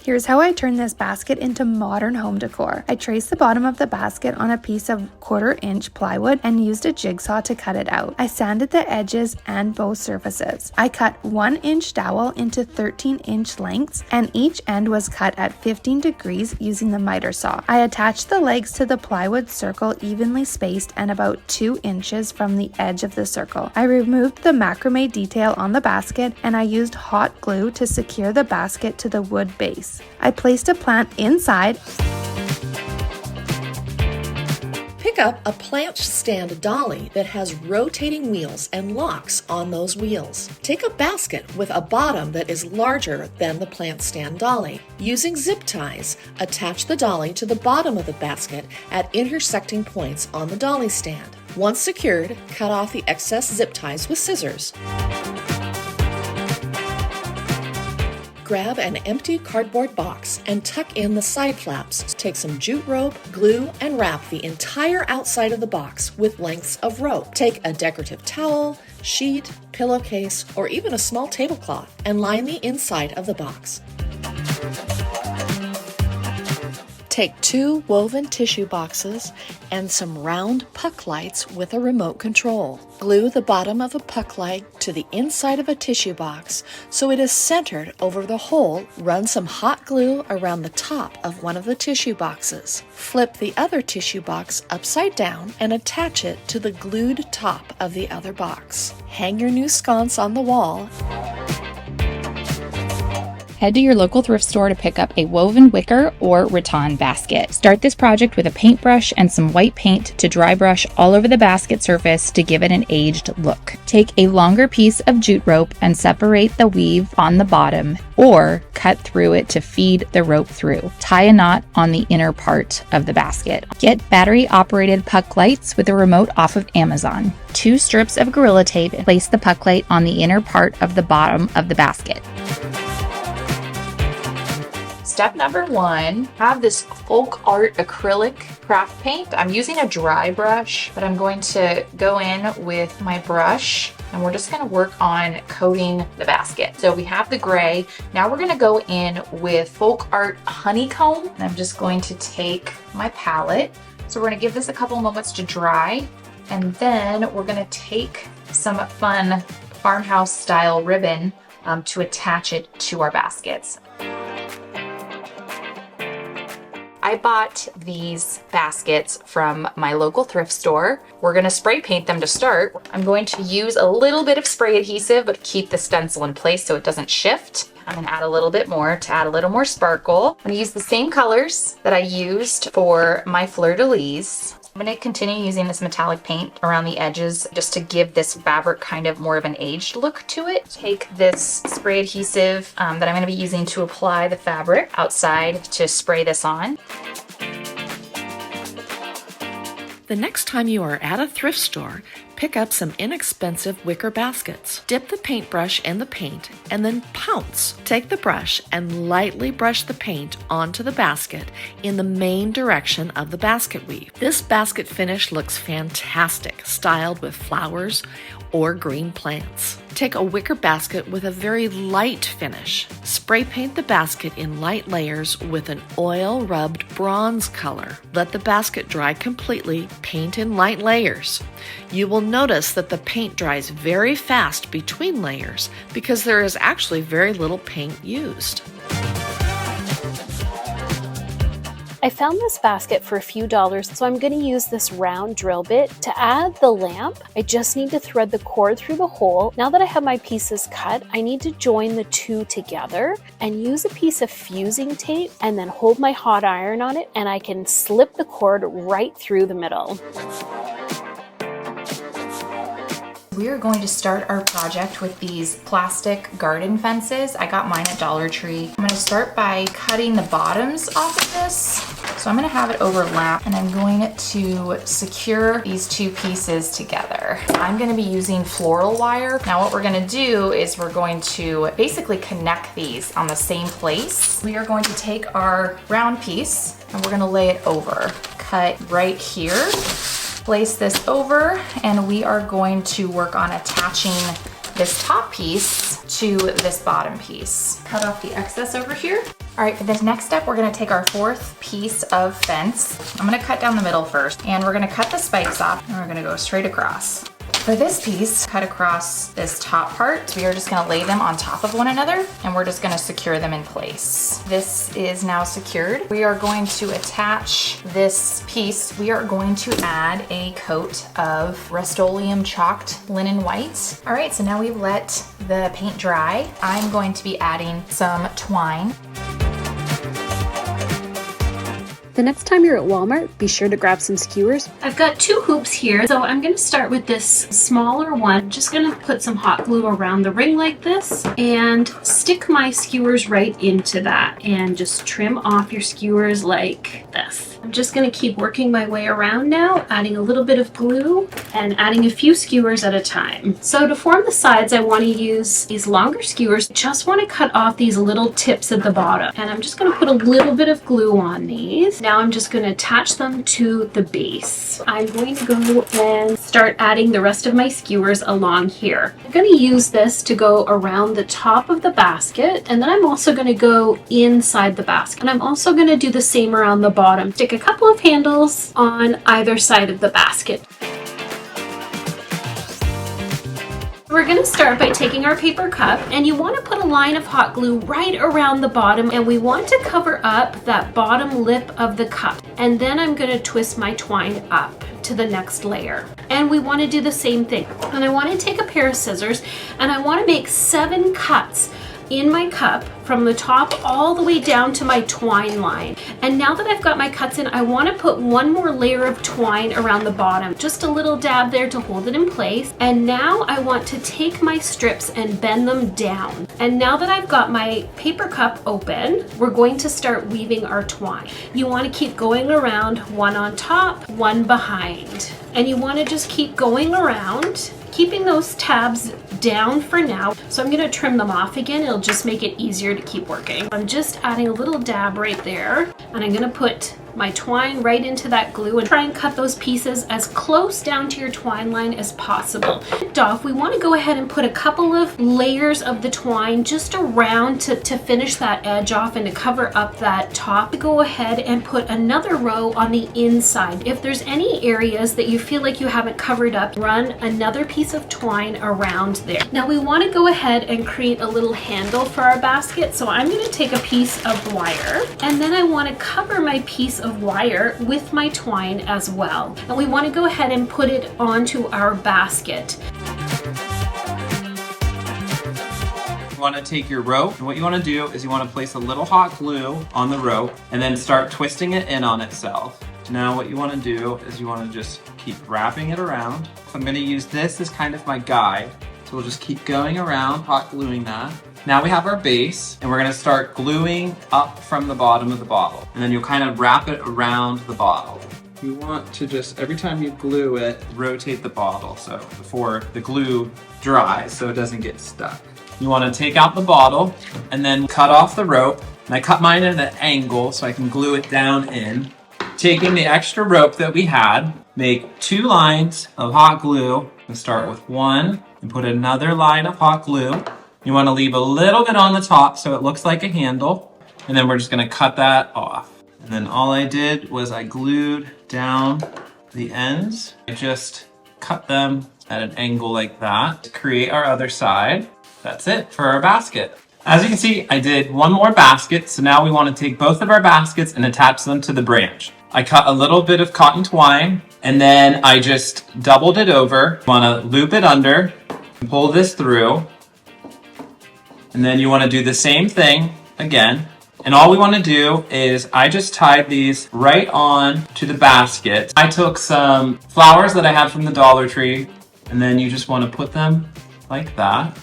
Here's how I turned this basket into modern home decor. I traced the bottom of the basket on a piece of 1/4 inch plywood and used a jigsaw to cut it out. I sanded the edges and both surfaces. I cut 1-inch dowel into 13-inch lengths, and each end was cut at 15 degrees using the miter saw. I attached the legs to the plywood circle evenly spaced and about 2 inches from the edge of the circle. I removed the macrame detail on the basket, and I used hot glue to secure the basket to the wood base. I placed a plant inside. Pick up a plant stand dolly that has rotating wheels and locks on those wheels. Take a basket with a bottom that is larger than the plant stand dolly. Using zip ties, attach the dolly to the bottom of the basket at intersecting points on the dolly stand. Once secured, cut off the excess zip ties with scissors. Grab an empty cardboard box and tuck in the side flaps. Take some jute rope, glue, and wrap the entire outside of the box with lengths of rope. Take a decorative towel, sheet, pillowcase, or even a small tablecloth and line the inside of the box. Take 2 woven tissue boxes and some round puck lights with a remote control. Glue the bottom of a puck light to the inside of a tissue box so it is centered over the hole. Run some hot glue around the top of one of the tissue boxes. Flip the other tissue box upside down and attach it to the glued top of the other box. Hang your new sconce on the wall. Head to your local thrift store to pick up a woven wicker or rattan basket. Start this project with a paintbrush and some white paint to dry brush all over the basket surface to give it an aged look. Take a longer piece of jute rope and separate the weave on the bottom or cut through it to feed the rope through. Tie a knot on the inner part of the basket. Get battery-operated puck lights with a remote off of Amazon. 2 strips of Gorilla Tape. Place the puck light on the inner part of the bottom of the basket. Step number 1, have this folk art acrylic craft paint. I'm using a dry brush, but I'm going to go in with my brush and we're just going to work on coating the basket. So we have the gray. Now we're going to go in with folk art honeycomb. And I'm just going to take my palette. So we're going to give this a couple moments to dry. And then we're going to take some fun farmhouse style ribbon to attach it to our baskets. I bought these baskets from my local thrift store. We're gonna spray paint them to start. I'm going to use a little bit of spray adhesive, but keep the stencil in place so it doesn't shift. I'm gonna add a little bit more to add a little more sparkle. I'm gonna use the same colors that I used for my fleur-de-lis. I'm going to continue using this metallic paint around the edges just to give this fabric kind of more of an aged look to it. Take this spray adhesive that I'm going to be using to apply the fabric outside to spray this on. The next time you are at a thrift store, pick up some inexpensive wicker baskets. Dip the paintbrush in the paint and then pounce. Take the brush and lightly brush the paint onto the basket in the main direction of the basket weave. This basket finish looks fantastic, styled with flowers or green plants. Take a wicker basket with a very light finish. Spray paint the basket in light layers with an oil-rubbed bronze color. Let the basket dry completely. Paint in light layers. You will notice that the paint dries very fast between layers because there is actually very little paint used. I found this basket for a few dollars, so I'm going to use this round drill bit. To add the lamp, I just need to thread the cord through the hole. Now that I have my pieces cut, I need to join the 2 together and use a piece of fusing tape and then hold my hot iron on it and I can slip the cord right through the middle. We are going to start our project with these plastic garden fences. I got mine at Dollar Tree. I'm going to start by cutting the bottoms off of this. So I'm going to have it overlap and I'm going to secure these 2 pieces together. I'm going to be using floral wire. Now what we're going to do is we're going to basically connect these on the same place. We are going to take our round piece and we're going to lay it over. Cut right here. Place this over and we are going to work on attaching this top piece to this bottom piece. Cut off the excess over here. All right, for this next step, we're gonna take our fourth piece of fence. I'm gonna cut down the middle first, and we're gonna cut the spikes off, and we're gonna go straight across. For this piece, cut across this top part. We are just gonna lay them on top of one another, and we're just gonna secure them in place. This is now secured. We are going to attach this piece. We are going to add a coat of Rust-Oleum chalked linen white. All right, so now we've let the paint dry. I'm going to be adding some twine. The next time you're at Walmart, be sure to grab some skewers. I've got 2 hoops here, so I'm going to start with this smaller one. Just going to put some hot glue around the ring like this and stick my skewers right into that and just trim off your skewers like this. I'm just going to keep working my way around now, adding a little bit of glue and adding a few skewers at a time. So to form the sides, I want to use these longer skewers. Just want to cut off these little tips at the bottom. And I'm just going to put a little bit of glue on these. Now I'm just going to attach them to the base. I'm going to go and start adding the rest of my skewers along here. I'm going to use this to go around the top of the basket, and then I'm also going to go inside the basket. And I'm also going to do the same around the bottom. Stick a couple of handles on either side of the basket. We're going to start by taking our paper cup, and you want to put a line of hot glue right around the bottom, and we want to cover up that bottom lip of the cup. And then I'm going to twist my twine up to the next layer. And we want to do the same thing. And I want to take a pair of scissors, and I want to make 7 cuts in my cup from the top all the way down to my twine line. And now that I've got my cuts in, I want to put one more layer of twine around the bottom, just a little dab there to hold it in place. And now I want to take my strips and bend them down. And now that I've got my paper cup open, we're going to start weaving our twine. You want to keep going around, one on top, one behind. And you want to just keep going around, keeping those tabs down for now. So I'm going to trim them off again. It'll just make it easier to keep working. I'm just adding a little dab right there, and I'm going to put my twine right into that glue and try and cut those pieces as close down to your twine line as possible. Off, we want to go ahead and put a couple of layers of the twine just around to finish that edge off and to cover up that top. Go ahead and put another row on the inside. If there's any areas that you feel like you haven't covered up, run another piece of twine around there. Now we want to go ahead and create a little handle for our basket. So I'm going to take a piece of wire, and then I want to cover my piece of wire with my twine as well. And we want to go ahead and put it onto our basket. You want to take your rope, and what you want to do is you want to place a little hot glue on the rope and then start twisting it in on itself. Now what you want to do is you want to just keep wrapping it around. So I'm going to use this as kind of my guide. So we'll just keep going around, hot gluing that. Now we have our base, and we're going to start gluing up from the bottom of the bottle. And then you'll kind of wrap it around the bottle. You want to just, every time you glue it, rotate the bottle so before the glue dries so it doesn't get stuck. You want to take out the bottle and then cut off the rope. And I cut mine at an angle so I can glue it down in. Taking the extra rope that we had, make 2 lines of hot glue. And start with 1 and put another line of hot glue. You want to leave a little bit on the top so it looks like a handle. And then we're just going to cut that off. And then all I did was I glued down the ends. I just cut them at an angle like that to create our other side. That's it for our basket. As you can see, I did one more basket. So now we want to take both of our baskets and attach them to the branch. I cut a little bit of cotton twine, and then I just doubled it over. You want to loop it under, pull this through, and then you want to do the same thing again. And all we want to do is I just tied these right on to the basket. I took some flowers that I had from the Dollar Tree, and then you just want to put them like that.